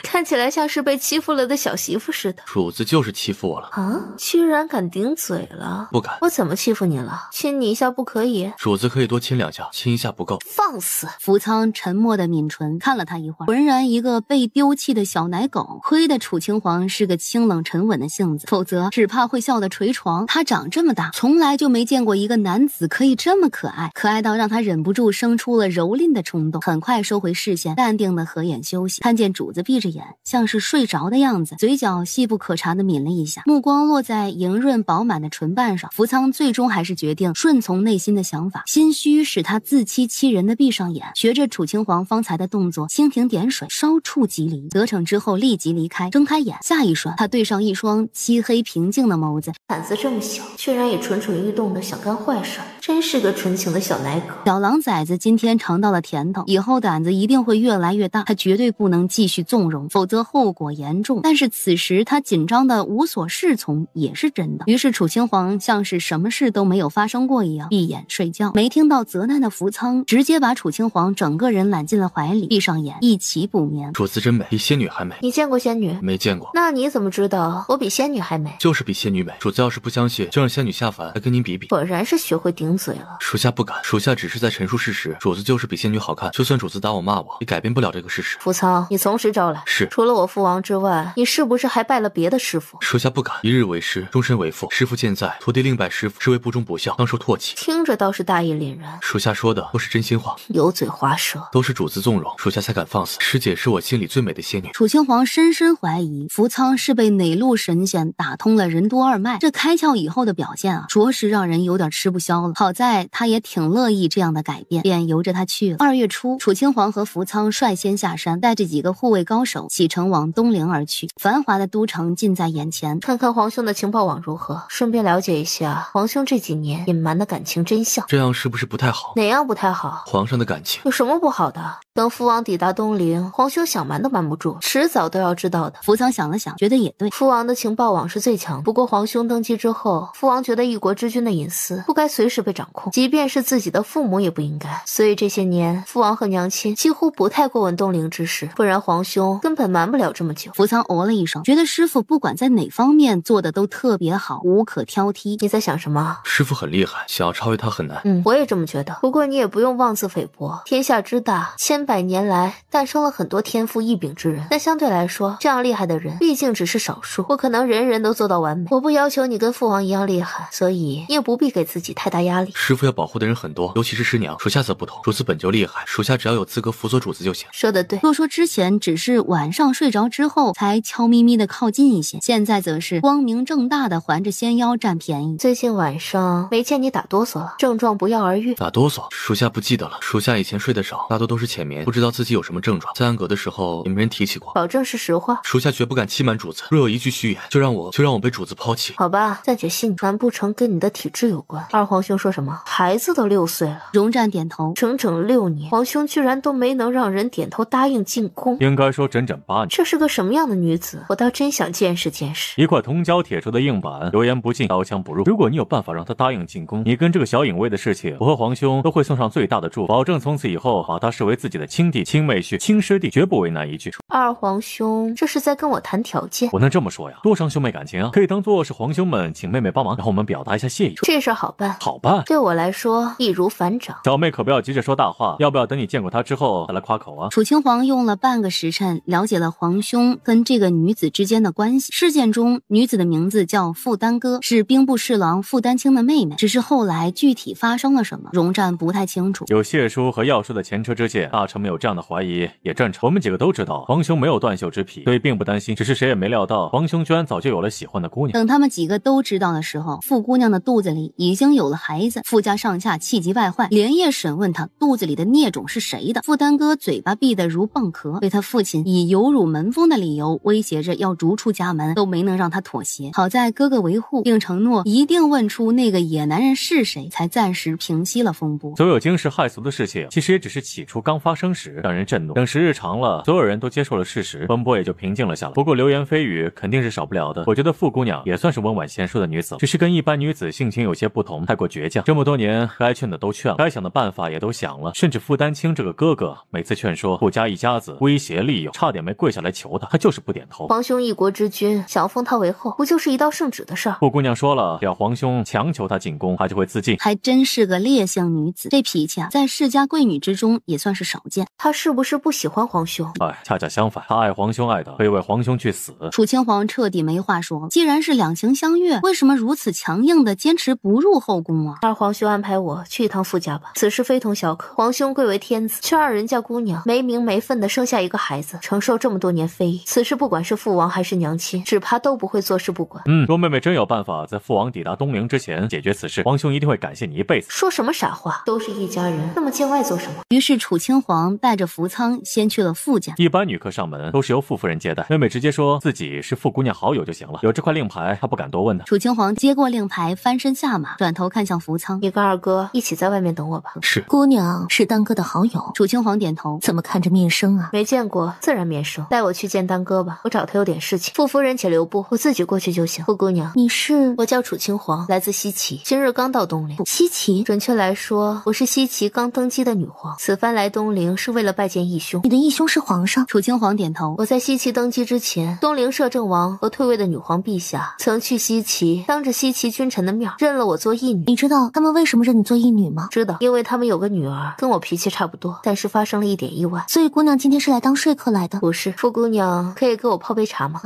看起来像是被欺负了的小媳妇似的。主子就是欺负我了啊！居然敢顶嘴了？不敢。我怎么欺负你了？亲你一下不可以？主子可以多亲两下，亲一下不够。放肆！福仓沉默的抿唇，看了他一会儿，浑然一个被丢弃的小奶狗。亏得楚清皇是个清冷沉稳的性子，否则只怕会笑得捶床。他长这么大，从来就没见过一个男子可以这么可爱，可爱到让他忍不住生出了蹂躏的冲动。很快收回视线，淡定的合眼休息，看见主子闭着眼，像是睡着的样子，嘴角细不可察的抿了一下，目光落在莹润饱满的唇瓣上。福仓最终还是决定顺从内心的想法，心虚使他自欺欺人的闭上眼，学着楚清皇方才的动作，蜻蜓点水，稍触即离。得逞之后立即离开，睁开眼，下一瞬他对上一双漆黑平静的眸子，胆子这么小，居然也蠢蠢欲动的想干坏事，真是个纯情的小奶狗。小狼崽子今天尝到了甜头，以后胆子一定会越来越大，他绝对不能继续纵容，否则后果严重。但是此时他紧张的无所适从也是真的。于是楚清皇像是什么事都没有发生过一样，闭眼睡觉。没听到责难的福仓直接把楚清皇整个人揽进了怀里，闭上眼一起补眠。主子真美，比仙女还美。你见过仙女？没见过。那你怎么知道我比仙女还美？就是比仙女美。主子要是不相信，就让仙女下凡来跟您比比。果然是学会顶嘴了。属下不敢，属下只是在陈述事实。主子就是比仙女好看，就算主子打我骂我，也改变不了这个事实。福仓，你从实招来。是。除了我父王之外，你是不是还拜了别的师傅？属下不敢，一日为师，终身为父。师傅健在，徒弟另拜师傅，是为不忠不孝，当受唾弃。听着倒是大义凛然。属下说的都是真心话，油嘴滑舌，都是主子纵容，属下才敢放肆。师姐是我心里最美的仙女。楚清皇深深怀疑福仓是被哪路神仙打通了任督二脉，这开窍以后的表现啊，着实让人有点吃不消了。好在他也挺乐意这样的改变，便由着他去了。2月初，楚清皇和福仓率先下山，带着几个护卫高手启程往东陵而去。繁华的都城近在眼前，看看皇兄的情报网如何，顺便了解一下皇兄这几年隐瞒的感情真相。这样是不是不太好？哪样不太好？皇上的感情有什么不好的？等父王抵达东陵，皇兄想瞒都瞒不住，迟早都要知道的。福仓想了想，觉得也对，父王的情报网是最强，不过皇兄登基之后，父王觉得一国之君的隐私不该随时被掌控，即便是自己的父母也不应该。所以这些年，父王和娘亲几乎不太过问东陵之事，不然皇兄根本瞒不了这么久。福仓哦了一声，觉得师傅不管在哪方面做的都特别好，无可挑剔。你在想什么？师傅很厉害，想要超越他很难。我也这么觉得。不过你也不用妄自菲薄，天下之大，千百年来诞生了很多天赋异禀之人，但相对来说，这样厉害的人毕竟只是少数，不可能人人都做到完美。我不要求你跟父王一样厉害，所以你也不必给自己太大压力。压力。师傅要保护的人很多，尤其是师娘，属下则不同，主子本就厉害，属下只要有资格辅佐主子就行。说得对。若说之前只是晚上睡着之后才悄咪咪的靠近一些，现在则是光明正大的环着仙妖占便宜。最近晚上没见你打哆嗦了，症状不药而愈。打哆嗦，属下不记得了，属下以前睡得少，大多都是浅眠，不知道自己有什么症状，在暗阁的时候也没人提起过。保证是实话。属下绝不敢欺瞒主子，若有一句虚言，就让我被主子抛弃。好吧，暂且信你，难不成跟你的体质有关？二皇兄说什么？孩子都6岁了。荣战点头，整整6年，皇兄居然都没能让人点头答应进宫。应该说整整8年。这是个什么样的女子？我倒真想见识见识。一块铜胶铁铸的硬板，油盐不进，刀枪不入。如果你有办法让他答应进宫，你跟这个小影卫的事情，我和皇兄都会送上最大的祝福，保证从此以后把他视为自己的亲弟、亲妹婿、亲师弟，绝不为难一句。二皇兄，这是在跟我谈条件？我能这么说呀？多伤兄妹感情啊！可以当做是皇兄们请妹妹帮忙，让我们表达一下谢意。这事好办，好办。对我来说易如反掌。小妹可不要急着说大话，要不要等你见过他之后再来夸口啊？楚清皇用了半个时辰了解了皇兄跟这个女子之间的关系。事件中，女子的名字叫傅丹歌，是兵部侍郎傅丹青的妹妹。只是后来具体发生了什么，荣战不太清楚。有谢叔和药叔的前车之鉴，大臣们有这样的怀疑也正常。我们几个都知道皇兄没有断袖之癖，所以并不担心。只是谁也没料到皇兄居然早就有了喜欢的姑娘。等他们几个都知道的时候，傅姑娘的肚子里已经有了孩子。傅家上下气急败坏，连夜审问她肚子里的孽种是谁的。傅丹歌嘴巴闭得如蚌壳，被他父亲以有辱门风的理由威胁着要逐出家门，都没能让他妥协。好在哥哥维护，并承诺一定问出那个野男人是谁，才暂时平息了风波。所有惊世骇俗的事情，其实也只是起初刚发生时让人震怒，等时日长了，所有人都接受了事实，风波也就平静了下来。不过流言蜚语肯定是少不了的，我觉得傅姑娘也算是温婉贤淑的女子，只是跟一般女子性情有些不同，太过倔强。这么多年，该劝的都劝了，该想的办法也都想了，甚至傅丹青这个哥哥，每次劝说傅家一家子威胁利诱，差点没跪下来求他，他就是不点头。皇兄一国之君，想封他为后，不就是一道圣旨的事儿？傅姑娘说了，只要皇兄强求她进宫，她就会自尽。还真是个烈性女子，这脾气啊，在世家贵女之中也算是少见。她是不是不喜欢皇兄？哎，恰恰相反，她爱皇兄爱的可以为皇兄去死。楚清皇彻底没话说了，既然是两情相悦，为什么如此强硬的坚持不入后宫啊？二皇兄安排我去一趟傅家吧，此事非同小可。皇兄贵为天子，却让人家姑娘没名没分的生下一个孩子，承受这么多年非议，此事不管是父王还是娘亲，只怕都不会坐视不管。若妹妹真有办法在父王抵达东陵之前解决此事，皇兄一定会感谢你一辈子。说什么傻话，都是一家人，那么见外做什么？于是楚清皇带着福仓先去了傅家。一般女客上门都是由傅夫人接待，妹妹直接说自己是傅姑娘好友就行了，有这块令牌她不敢多问的。楚清皇接过令牌，翻身下马，转头看向福仓：“你跟二哥一起在外面等我吧。”是。姑娘是丹哥的好友。楚清皇点头：“怎么看着面生啊？”没见过，自然面生。带我去见丹哥吧，我找他有点事情。傅夫人且留步，我自己过去就行。傅姑娘，你是？我叫楚清皇，来自西岐，今日刚到东陵。西岐？准确来说，我是西岐刚登基的女皇，此番来东陵是为了拜见义兄。你的义兄是皇上？楚清皇点头：“我在西岐登基之前，东陵摄政王和退位的女皇陛下曾去西岐，当着西岐君臣的面认了我做义女。你知道他们为什么认你做义女吗？”知道，因为他们有个女儿跟我脾气差不多，但是发生了一点意外。所以姑娘今天是来当说客来的？不是。傅姑娘可以给我泡杯茶吗？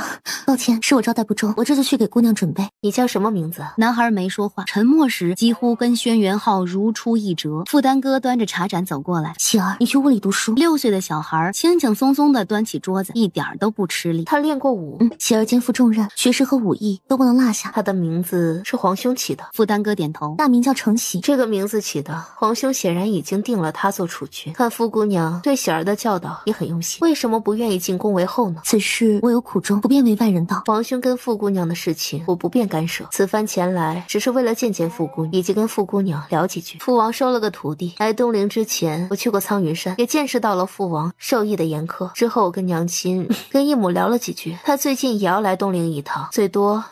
抱歉，是我招待不周，我这就去给姑娘准备。你叫什么名字？男孩没说话，沉默时几乎跟轩辕浩如出一辙。傅丹哥端着茶盏走过来：“喜儿，你去屋里读书。”6岁的小孩轻轻松松地端起桌子，一点都不吃力。他练过武。喜儿肩负重任，学识和武艺都不能落下。他的名字是皇兄起的。傅丹哥点头：“大名叫承喜。”这个名字起的，皇兄显然已经定了他做储君。看傅姑娘对喜儿的教导也很用心，为什么不愿意进宫为后呢？此事我有苦衷，不便为外人道。皇兄跟傅姑娘的事情，我不便干涉。此番前来，只是为了见见傅姑娘，以及跟傅姑娘聊几句。父王收了个徒弟，来东陵之前，我去过苍云山，也见识到了父王授意的严苛。之后我跟娘亲、跟义母聊了几句，他最近也要来东陵一趟，最多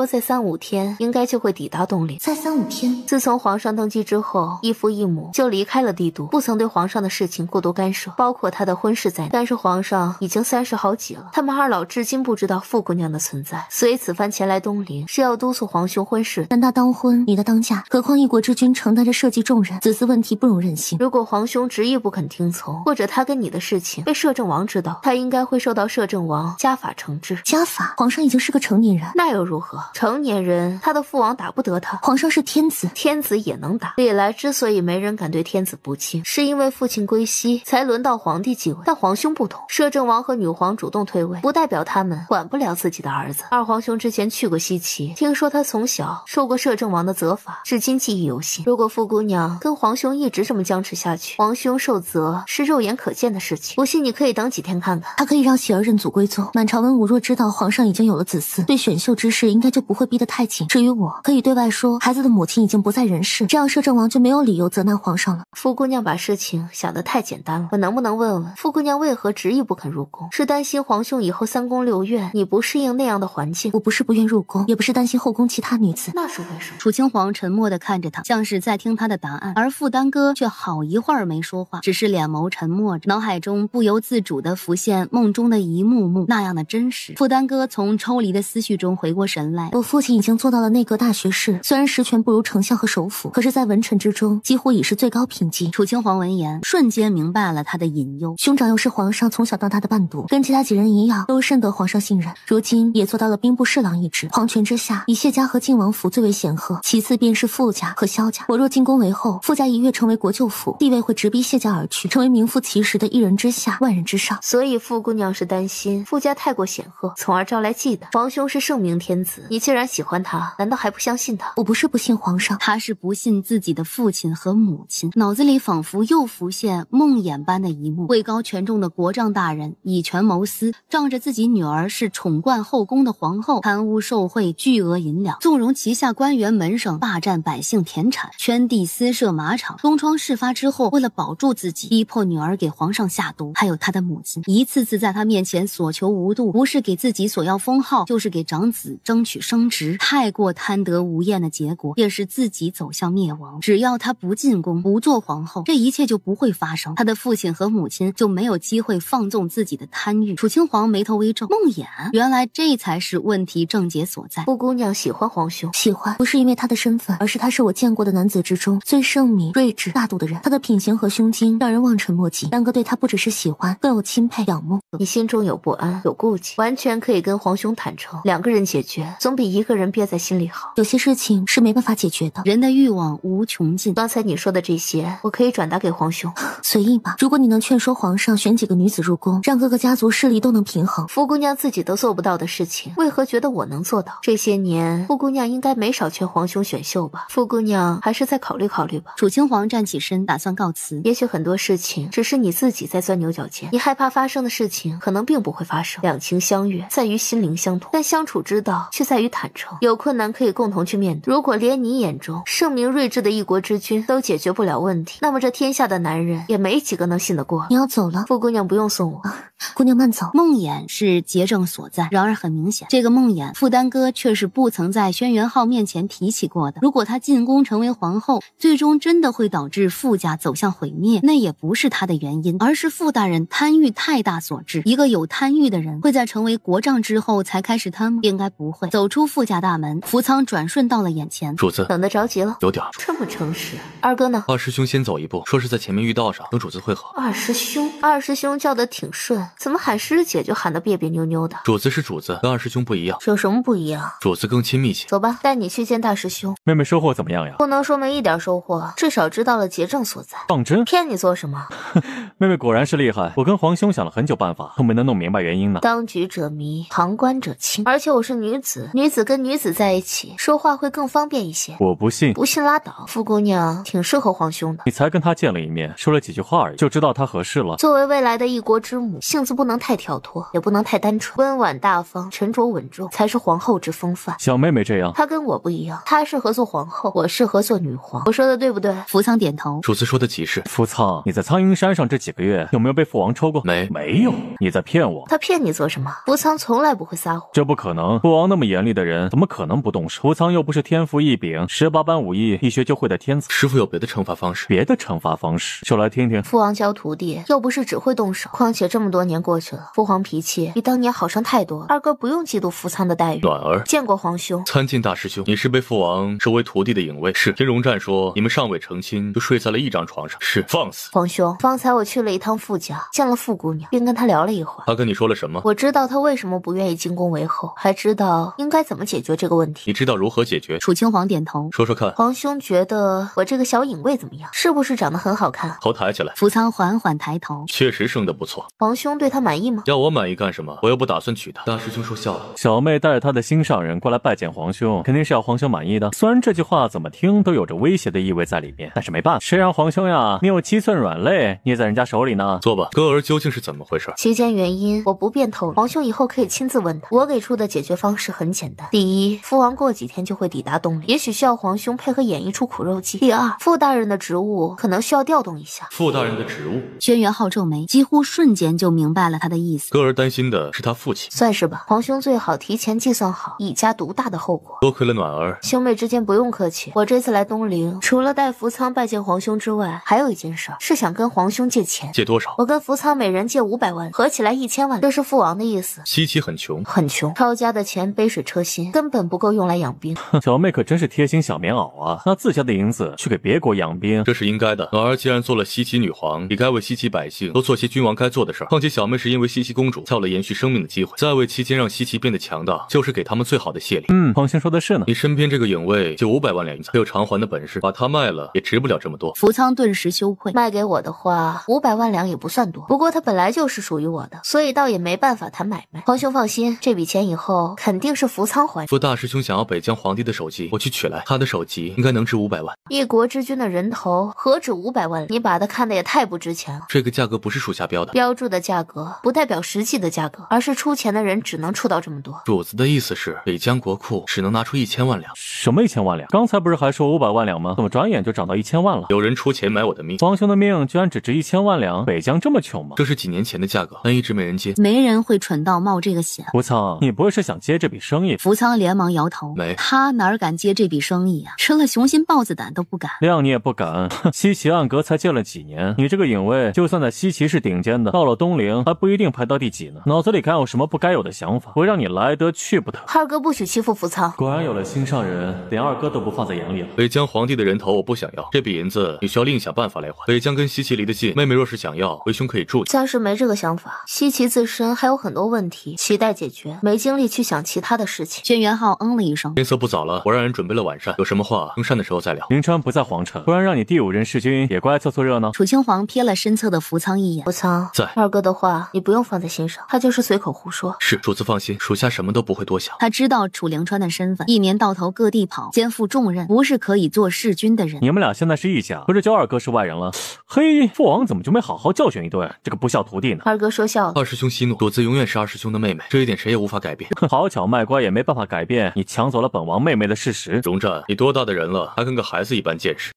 在3-5天，应该就会抵达东陵。在3-5天？自从皇上登基之后，义父义母就离开了帝都，不曾对皇上的事情过多干涉，包括他的婚事在内。但是皇上已经30好几了，他们二老至今不知道傅姑娘的存在，所以此番前来东陵是要督促皇兄婚事。男大当婚，女大当嫁，何况一国之君承担着社稷重任，子嗣问题不容任性。如果皇兄执意不肯听从，或者他跟你的事情被摄政王知道，他应该会受到摄政王家法惩治。家法？皇上已经是个成年人，那又如何？成年人，他的父王打不得他。皇上是天子，天天子也能打。历来之所以没人敢对天子不敬，是因为父亲归西，才轮到皇帝继位。但皇兄不同，摄政王和女皇主动退位，不代表他们管不了自己的儿子。二皇兄之前去过西岐，听说他从小受过摄政王的责罚，至今记忆犹新。如果傅姑娘跟皇兄一直这么僵持下去，皇兄受责是肉眼可见的事情。不信你可以等几天看看。他可以让喜儿认祖归宗。满朝文武若知道皇上已经有了子嗣，对选秀之事应该就不会逼得太紧。至于我，可以对外说孩子的母亲已经不在人世，这样摄政王就没有理由责难皇上了。傅姑娘把事情想得太简单了。我能不能问问傅姑娘为何执意不肯入宫？是担心皇兄以后3宫6院你不适应那样的环境？我不是不愿入宫，也不是担心后宫其他女子。那是为什么？楚清皇沉默地看着他，像是在听他的答案，而傅丹哥却好一会儿没说话，只是脸眸沉默着，脑海中不由自主地浮现梦中的一幕幕，那样的真实。傅丹哥从抽离的思绪中回过神来，我父亲已经做到了内阁大学士，虽然实权不如丞相和首辅，可是在文臣之中几乎已是最高品级。楚清皇闻言瞬间明白了他的隐忧，兄长又是皇上从小到大的伴读，跟其他几人一样，都深得皇上信任，如今也做到了兵部侍郎一职。皇权之下，以谢家和晋王府最为显赫，其次便是傅家和萧家。我若进宫为后，傅家一跃成为国舅府，地位会直逼谢家而去，成为名副其实的一人之下万人之上。所以傅姑娘是担心傅家太过显赫，从而招来忌惮。皇兄是圣明天子，你既然喜欢他，难道还不相信他？我不是不信皇上，他是不信自己的父亲和母亲。脑子里仿佛又浮现梦魇般的一幕，位高权重的国丈大人以权谋私，仗着自己女儿是宠冠后宫的皇后，贪污受贿巨额银两，纵容旗下官员门生霸占百姓田产，圈地私设马场。东窗事发之后，为了保住自己，逼迫女儿给皇上下毒。还有他的母亲，一次次在他面前所求无度，不是给自己索要封号，就是给长子争取升职。太过贪得无厌的结果，也是自己走向灭亡。只要他不进宫，不做皇后，这一切就不会发生，他的父亲和母亲就没有机会放纵自己的贪欲。楚清皇眉头微皱，梦魇，原来这才是问题症结所在。傅姑娘喜欢皇兄，喜欢不是因为他的身份，而是他是我见过的男子之中最圣明、睿智、大度的人。他的品行和胸襟让人望尘莫及。丹哥对他不只是喜欢，更有钦佩、仰慕。你心中有不安，有顾忌，完全可以跟皇兄坦诚，2个人解决，总比1个人憋在心里好。有些事情是没办法解决的，人的欲望无穷尽。刚才你说的这些，我可以转达给皇兄。随意吧。如果你能劝说皇上选几个女子入宫，让各个家族势力都能平衡。傅姑娘自己都做不到的事情，为何觉得我能做到？这些年，傅姑娘应该没少劝皇兄选秀吧？傅姑娘还是再考虑考虑吧。楚清皇站起身，打算告辞。也许很多事情只是你自己在钻牛角尖，你害怕发生的事情可能并不会发生。两情相悦在于心灵相通，但相处之道却在于坦诚。有困难可以共同去面对。如果连你眼中圣明睿智的一国之君都解决不了问题，那么这天下的男人也没几个能信得过。你要走了？傅姑娘不用送我。姑娘慢走。梦魇是结症所在，然而很明显，这个梦魇傅丹哥却是不曾在轩辕浩面前提起过的。如果他进宫成为皇后，最终真的会导致傅家走向毁灭，那也不是他的原因，而是傅大人贪欲太大所致。一个有贪欲的人会在成为国丈之后才开始贪吗？应该不会。走出傅家大门，福仓转瞬到了眼前。主子，等得着急了？有点。这么诚实。二哥呢？二师兄先走一步，说是在前面御道上等主子会合。二师兄叫得挺顺，怎么喊师姐就喊得别别扭扭的？主子是主子，跟二师兄不一样。有什么不一样？主子更亲密些。走吧，带你去见大师兄。妹妹收获怎么样呀？不能说没一点收获，至少知道了结症所在。当真？骗你做什么？妹妹果然是厉害，我跟皇兄想了很久办法，都没能弄明白原因呢。当局者迷，旁观者清。而且我是女子，女子跟女子在一起说话会更方便一些。我不信。不信拉倒。傅姑娘挺适合皇兄的。你才跟她见了一面，说了几句话而已，就知道她合适了。作为未来的一国之母，性子不能太跳脱，也不能太单纯，温婉大方、沉着稳重才是皇后之风范。小妹妹这样，她跟我不一样，她适合做皇后，我适合做女皇。我说的对不对？福仓点头。主子说的极是。福仓，你在苍云山上这几个月有没有被父王抽过？没有。你在骗我。他骗你做什么？福仓从来不会撒谎。这不可能，父王那么严厉的人，怎么可能不动手？福仓又不是天赋异禀，18般武艺一学就会的天才。师傅有别的惩罚方式？别的惩罚方式，说来听听。父王教徒弟又不是只会动手，况且这么多年过去了，父皇脾气比当年好上太多了。二哥不用嫉妒福仓的待遇。暖儿见过皇兄。参见大师兄，你是被父王收为徒弟的影卫。是。天荣战说你们尚未成亲，就睡在了一张床上。是。放肆。皇兄，方才我去了一趟傅家，见了傅姑娘，并跟她聊了一会儿。她跟你说了什么？我知道她为什么不愿意进宫为后，还知道应该怎么解决这个问题。你知道如何解决？楚清皇点头。说说看。看。皇兄觉得我这个小影卫怎么样？是不是长得很好看？头抬起来。福仓缓缓抬头，确实生得不错。皇兄对他满意吗？要我满意干什么？我又不打算娶她。大师兄说笑了。小妹带着她的心上人过来拜见皇兄，肯定是要皇兄满意的。虽然这句话怎么听都有着威胁的意味在里面，但是没办法，谁让皇兄呀，你有7寸软肋捏在人家手里呢？坐吧。歌儿究竟是怎么回事？期间原因我不便透露，皇兄以后可以亲自问他。我给出的解决方式很简单：第一，父王过几天就会抵达东陵，也许需要皇兄配合演绎出苦肉计；第二，傅大人的职务可能需要调动一下。傅大人的职务？轩辕浩皱眉，几乎瞬间就明白了他的意思。歌儿担心的是他父亲，算是吧。皇兄最好提前计算好一家独大的后果。多亏了暖儿，兄妹之间不用客气。我这次来东陵，除了带福仓拜见皇兄之外，还有一件事是想跟皇兄借钱。借多少？我跟福仓每人借500万，合起来1000万，这是父王的意思。西岐很穷，很穷，抄家的钱杯水车薪，根本不够用来养兵。小妹可真是贴心小棉袄啊，拿自家的银子去给别国养兵，这是应该的。暖儿既然做了西岐女皇，也该为西岐百姓多做些君王该做的事儿。况且小妹是因为西岐公主才有了延续生命的机会，在位期间让西岐变得强大，就是给他们最好的谢礼。皇兄说的是呢。你身边这个影卫就500万两银子，还有偿还的本事，把它卖了也值不了这么多。福仓顿时羞愧，卖给我的话，500万两也不算多。不过它本来就是属于我的，所以倒也没办法谈买卖。皇兄放心，这笔钱以后肯定是福仓还。傅大师兄想要北疆皇帝的首级，我去取来，他的首级应该能值500万。一国之君的人头何止500万？你把它看得也太不值钱了。这个价格不是属下标的，标注的价格不代表实际的价格，而是出钱的人只能出到这么多。主子的意思是，北疆国库只能拿出1000万两。什么1000万两？刚才不是还说500万两吗？怎么转眼就涨到1000万了？有人出钱买我的命。皇兄的命居然只值1000万两？北疆这么穷吗？这是几年前的价格，但一直没人接。没人会蠢到冒这个险。福仓，你不会是想接这笔生意？福仓连忙摇头，没，他哪敢接这笔生意啊？吃了雄心豹子胆都不敢。谅你也不敢。西岐暗阁才建了几年，你这个影卫就算在西岐是顶尖的，到了东陵还不一定排到第几呢。脑子里敢有什么不该有的想法？我让你来得去不得。二哥不许欺负福仓。果然有了心上人，连二哥都不放在眼里了。北疆皇帝的人头我不想要，这笔银子你需要另想办法来还。北疆跟西岐离得近，妹妹若是想要，为兄可以助你。暂时没这个想法，西岐自身还有很多问题期待解决，没精力去想其他的事情。轩辕浩嗯了一声，天色不早了，我让人准备了晚膳，有什么话用膳的时候再聊。临川不在皇城，不然让你第5任弑君也过来凑凑热闹。楚清皇瞥了身侧的福仓一眼，福仓在。二哥的话你不用放在心上，他就是随口胡说。是，主子放心，属下什么都不会多想。他知道楚灵川的身份，一年到头各地跑，肩负重任，不是可以做弑君的人。你们俩现在是一家，不是叫二哥是外人了？嘿，父王怎么就没好好教训一顿这个不孝徒弟呢？二哥说笑了。二师兄息怒，主子永远是二师兄的妹妹，这一点谁也无法改变。好巧卖乖也没办法改变你抢走了本王妹妹的事实。荣战，你多大的人了，还跟个孩子一般见识。